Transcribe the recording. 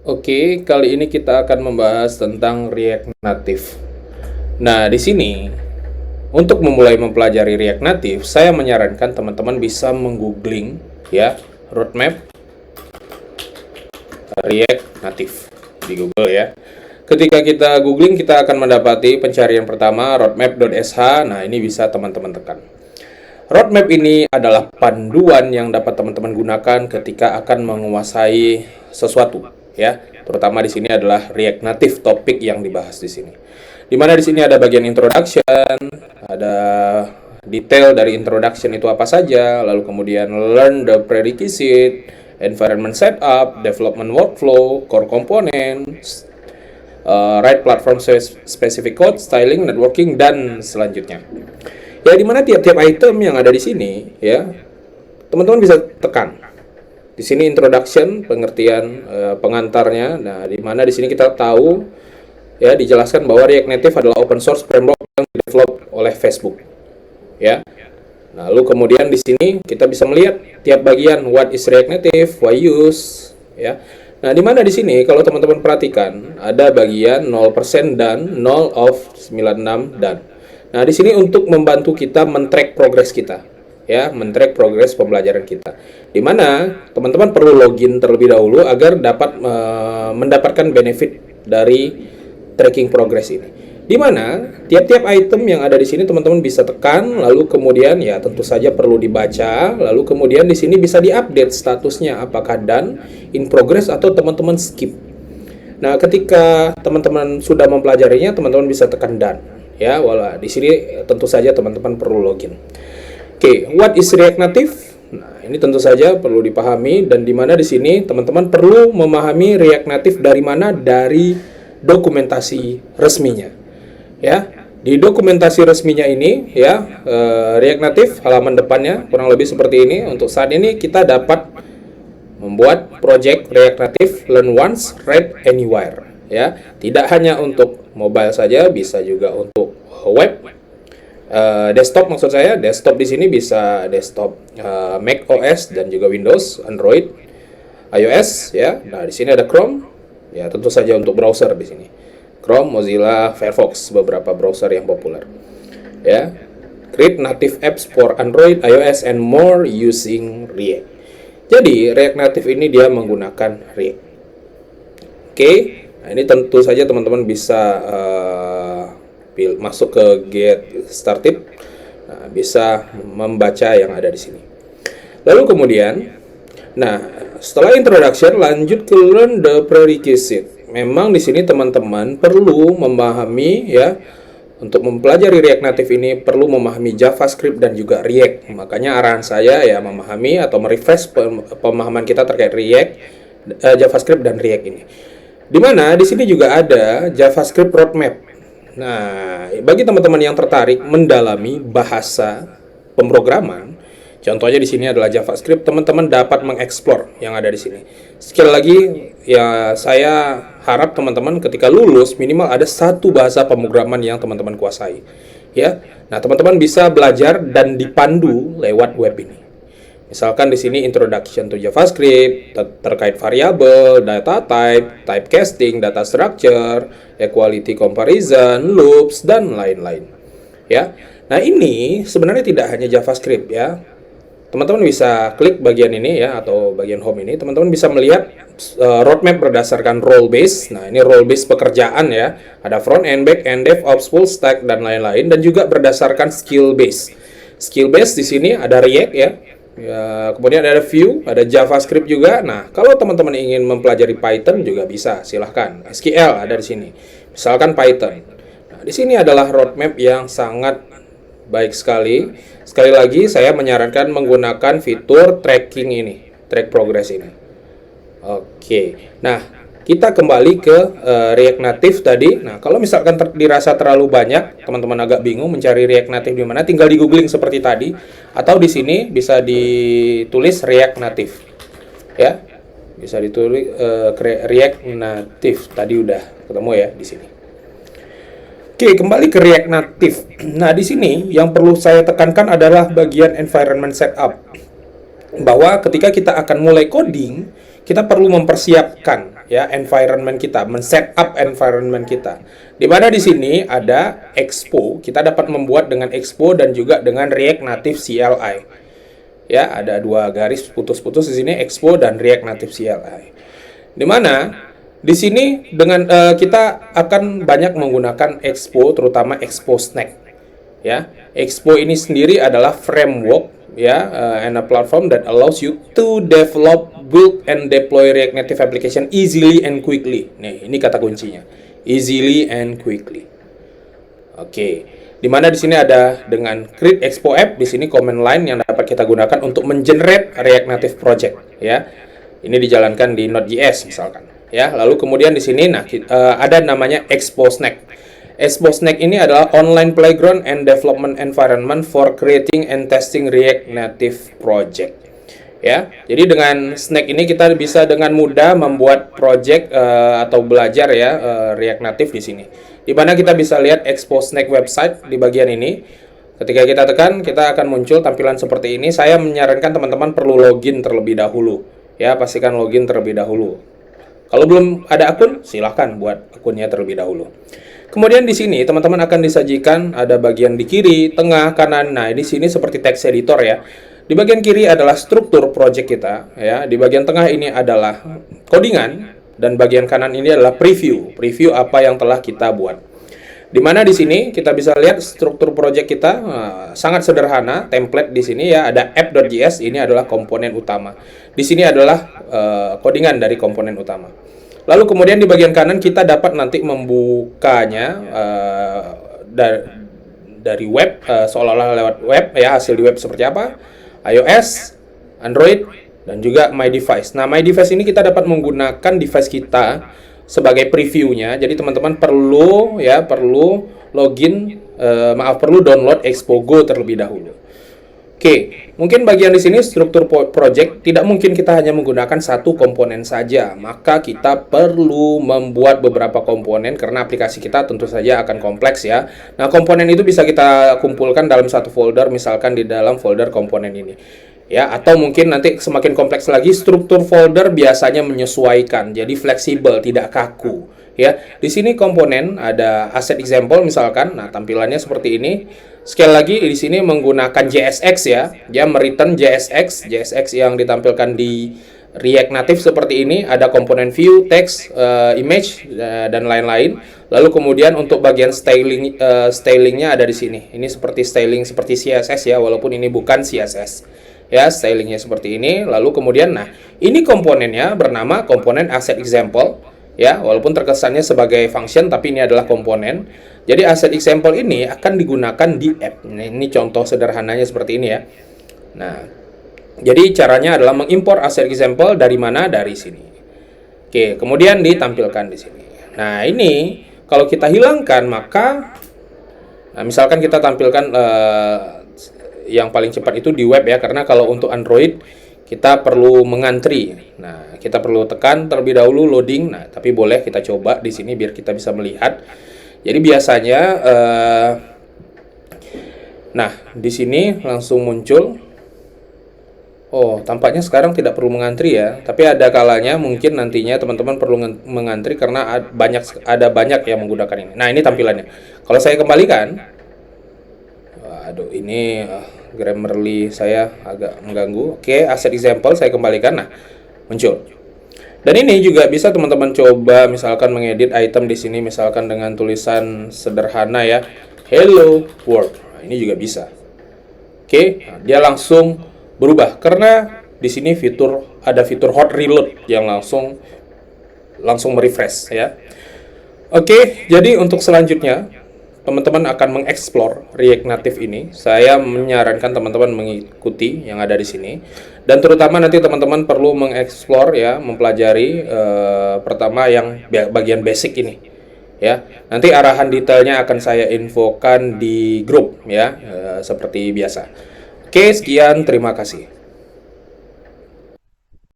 Oke, kali ini kita akan membahas tentang React Native. Nah, di sini untuk memulai mempelajari React Native, saya menyarankan teman-teman bisa menggoogling ya roadmap React Native di Google ya. Ketika kita googling, kita akan mendapati pencarian pertama roadmap.sh. Nah, ini bisa teman-teman tekan. Roadmap ini adalah panduan yang dapat teman-teman gunakan ketika akan menguasai sesuatu, ya. Terutama di sini adalah React Native topik yang dibahas di sini. Di mana di sini ada bagian introduction, ada detail dari introduction itu apa saja, lalu kemudian learn the prerequisite, environment setup, development workflow, core components, write platform specific code, styling, networking, dan selanjutnya. Ya, dimana tiap-tiap item yang ada di sini, ya, teman-teman bisa tekan. Di sini introduction, pengertian pengantarnya. Nah, dimana di sini kita tahu, ya, dijelaskan bahwa React Native adalah open source framework yang develop oleh Facebook, ya. Lalu kemudian di sini kita bisa melihat tiap bagian what is React Native, why use, ya. Nah, dimana di sini kalau teman-teman perhatikan ada bagian 0% dan 0 of 96 dan. Nah, di sini untuk membantu kita men-track progres kita, ya, men-track progres pembelajaran kita. Di mana teman-teman perlu login terlebih dahulu agar dapat mendapatkan benefit dari tracking progres ini. Di mana tiap-tiap item yang ada di sini teman-teman bisa tekan, lalu kemudian ya tentu saja perlu dibaca, lalu kemudian di sini bisa diupdate statusnya apakah done, in progress atau teman-teman skip. Nah, ketika teman-teman sudah mempelajarinya, teman-teman bisa tekan done. Ya, wala di sini tentu saja teman-teman perlu login. Oke, what is React Native? Nah, ini tentu saja perlu dipahami dan di mana di sini teman-teman perlu memahami React Native dari mana? Dari dokumentasi resminya. Ya, di dokumentasi resminya ini ya, React Native halaman depannya kurang lebih seperti ini. Untuk saat ini kita dapat membuat project React Native Learn Once, Read Anywhere. Ya, tidak hanya untuk mobile saja, bisa juga untuk web, desktop maksud saya. Desktop di sini bisa desktop Mac OS dan juga Windows, Android, iOS ya. Nah, di sini ada Chrome. Ya, tentu saja untuk browser di sini. Chrome, Mozilla, Firefox, beberapa browser yang populer. Ya. Create native apps for Android, iOS and more using React. Jadi, React Native ini dia menggunakan React. Oke. Nah, ini tentu saja teman-teman bisa masuk ke get started. Nah, bisa membaca yang ada di sini. Lalu kemudian, nah, setelah introduction lanjut ke learn the prerequisite. Memang di sini teman-teman perlu memahami ya, untuk mempelajari React Native ini perlu memahami JavaScript dan juga React. Makanya arahan saya ya memahami atau merefresh pemahaman kita terkait React, JavaScript dan React ini. Dimana di sini juga ada JavaScript roadmap. Nah, bagi teman-teman yang tertarik mendalami bahasa pemrograman, contohnya di sini adalah JavaScript, teman-teman dapat mengeksplor yang ada di sini. Sekali lagi, ya saya harap teman-teman ketika lulus minimal ada satu bahasa pemrograman yang teman-teman kuasai. Ya, nah teman-teman bisa belajar dan dipandu lewat web ini. Misalkan di sini introduction to JavaScript terkait variabel, data type, typecasting, data structure, equality comparison, loops dan lain-lain. Ya. Nah, ini sebenarnya tidak hanya JavaScript ya. Teman-teman bisa klik bagian ini ya atau bagian home ini, teman-teman bisa melihat roadmap berdasarkan role base. Nah, ini role base pekerjaan ya. Ada front end, back end, DevOps, full stack dan lain-lain dan juga berdasarkan skill base. Skill base di sini ada React ya. Ya, kemudian ada Vue, ada JavaScript juga. Nah, kalau teman-teman ingin mempelajari Python juga bisa, silahkan. SQL ada di sini. Misalkan Python. Nah, di sini adalah roadmap yang sangat baik sekali. Sekali lagi, saya menyarankan menggunakan fitur tracking ini, track progress ini. Oke. Nah, kita kembali ke React Native tadi. Nah, kalau misalkan dirasa terlalu banyak, teman-teman agak bingung mencari React Native di mana, tinggal di googling seperti tadi, atau di sini bisa ditulis React Native. Ya, bisa ditulis React Native. Tadi udah ketemu ya di sini. Oke, kembali ke React Native. Nah, di sini yang perlu saya tekankan adalah bagian environment setup. Bahwa ketika kita akan mulai coding, kita perlu mempersiapkan ya environment kita, men-set up environment kita. Di mana di sini ada Expo, kita dapat membuat dengan Expo dan juga dengan React Native CLI. Ya, ada dua garis putus-putus di sini, Expo dan React Native CLI. Di mana di sini dengan kita akan banyak menggunakan Expo, terutama Expo Snack. Ya, Expo ini sendiri adalah framework ya, and a platform that allows you to develop, build, and deploy React Native application easily and quickly. Nih, ini kata kuncinya, easily and quickly. Oke, di mana di sini ada dengan create Expo app, di sini command line yang dapat kita gunakan untuk mengenerate React Native project. Ya, ini dijalankan di Node.js misalkan. Ya, lalu kemudian di sini, nah ada namanya Expo Snack. Expo Snack ini adalah online playground and development environment for creating and testing React Native project. Ya, jadi dengan Snack ini kita bisa dengan mudah membuat project atau belajar ya React Native di sini. Di mana kita bisa lihat Expo Snack website di bagian ini. Ketika kita tekan, kita akan muncul tampilan seperti ini. Saya menyarankan teman-teman perlu login terlebih dahulu. Ya, pastikan login terlebih dahulu. Kalau belum ada akun, silahkan buat akunnya terlebih dahulu. Kemudian di sini teman-teman akan disajikan ada bagian di kiri, tengah, kanan. Nah, di sini seperti text editor ya. Di bagian kiri adalah struktur project kita ya. Di bagian tengah ini adalah codingan dan bagian kanan ini adalah preview. Preview apa yang telah kita buat. Di mana di sini kita bisa lihat struktur project kita sangat sederhana, template di sini ya, ada app.js, ini adalah komponen utama. Di sini adalah codingan dari komponen utama. Lalu kemudian di bagian kanan kita dapat nanti membukanya dari web, seolah-olah lewat web ya, hasil di web seperti apa, iOS, Android, dan juga My Device. Nah, My Device ini kita dapat menggunakan device kita sebagai previewnya. Jadi teman-teman perlu login, perlu download Expo Go terlebih dahulu. Oke, mungkin bagian di sini struktur project tidak mungkin kita hanya menggunakan satu komponen saja, maka kita perlu membuat beberapa komponen karena aplikasi kita tentu saja akan kompleks ya. Nah, komponen itu bisa kita kumpulkan dalam satu folder, misalkan di dalam folder komponen ini. Ya, atau mungkin nanti semakin kompleks lagi, struktur folder biasanya menyesuaikan, jadi fleksibel, tidak kaku. Ya, di sini komponen ada asset example misalkan. Nah, tampilannya seperti ini. Sekali lagi di sini menggunakan JSX ya. Dia mereturn JSX yang ditampilkan di React Native seperti ini. Ada komponen view, text, image dan lain-lain. Lalu kemudian untuk bagian stylingnya ada di sini. Ini seperti styling seperti CSS ya, walaupun ini bukan CSS. Ya, stylingnya seperti ini. Lalu kemudian, nah ini komponennya bernama komponen asset example. Ya, walaupun terkesannya sebagai function, tapi ini adalah komponen. Jadi asset example ini akan digunakan di app. Nah, ini contoh sederhananya seperti ini ya. Nah, jadi caranya adalah mengimpor asset example dari mana? Dari sini. Oke, kemudian ditampilkan di sini. Nah, ini kalau kita hilangkan maka, nah, misalkan kita tampilkan yang paling cepat itu di web ya, karena kalau untuk Android kita perlu mengantri. Nah, kita perlu tekan terlebih dahulu loading. Nah, tapi boleh kita coba di sini biar kita bisa melihat. Jadi biasanya, nah di sini langsung muncul. Oh, tampaknya sekarang tidak perlu mengantri ya. Tapi ada kalanya mungkin nantinya teman-teman perlu mengantri karena ada banyak yang menggunakan ini. Nah, ini tampilannya. Kalau saya kembalikan, waduh, ini Grammarly saya agak mengganggu. Oke, asset example saya kembalikan. Nah, muncul. Dan ini juga bisa teman-teman coba misalkan mengedit item di sini misalkan dengan tulisan sederhana ya, hello world. Nah, ini juga bisa. Oke, nah, dia langsung berubah karena di sini ada fitur hot reload yang langsung merefresh ya. Oke, jadi untuk selanjutnya teman-teman akan mengeksplor React Native ini. Saya menyarankan teman-teman mengikuti yang ada di sini. Dan terutama nanti teman-teman perlu mengeksplor ya, mempelajari pertama yang bagian basic ini. Ya, nanti arahan detailnya akan saya infokan di grup ya, seperti biasa. Oke, sekian, terima kasih.